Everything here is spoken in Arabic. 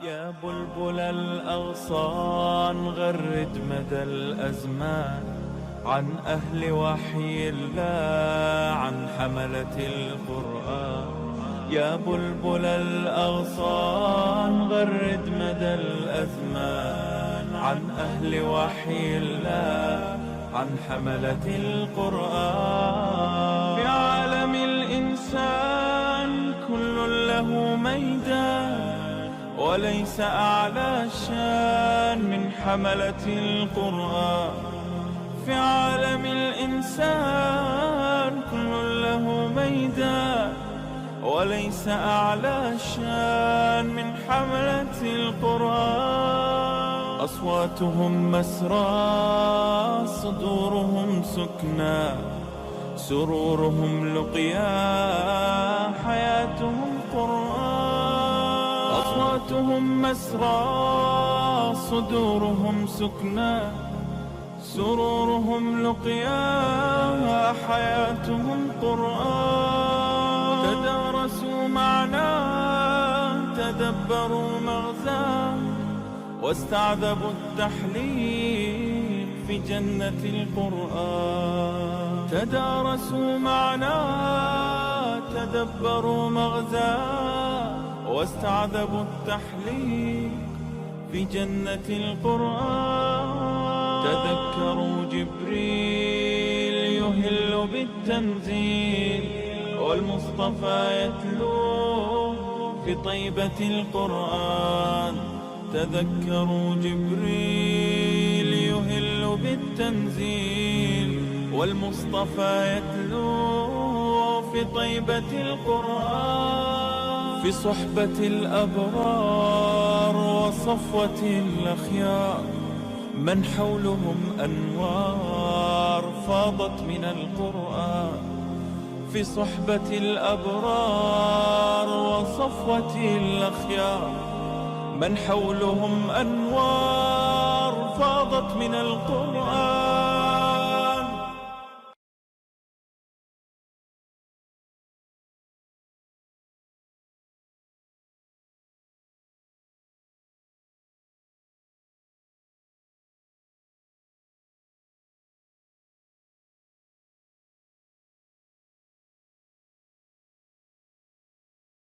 يا بلبل الأغصان غرد مدى الأزمان عن أهل وحي الله، عن حملة القرآن. يا بلبل الأغصان غرد مدى الأزمان عن أهل وحي الله، عن حملة القرآن. في عالم الإنسان كل له ميدان، وليس أعلى شان من حملة القرآن. في عالم الإنسان كل له ميدان، وليس أعلى شان من حملة القرآن. أصواتهم مسرى، صدورهم سكنى، سرورهم لقيا، حياتهم قرآن. أصواتهم مسرى، صدورهم سكنى، سرورهم لقيا، حياتهم قرآن. تدارسوا معناه، تدبروا مغزاه، واستعذبوا التحليل في جنة القرآن. تدارسوا معناه، تدبروا مغزاه، واستعذبوا التحليل في جنة القرآن. تذكروا جبريل يهل بالتنزيل، والمصطفى يتلو في طيبة القرآن. تذكروا جبريل يهل بالتنزيل، والمصطفى يتلو في طيبة القرآن. في صحبة الأبرار وصفوة الأخيار، من حولهم أنوار فاضت من القرآن. في صحبة الأبرار وصفوة الأخيار، من حولهم أنوار فاضت من القرآن.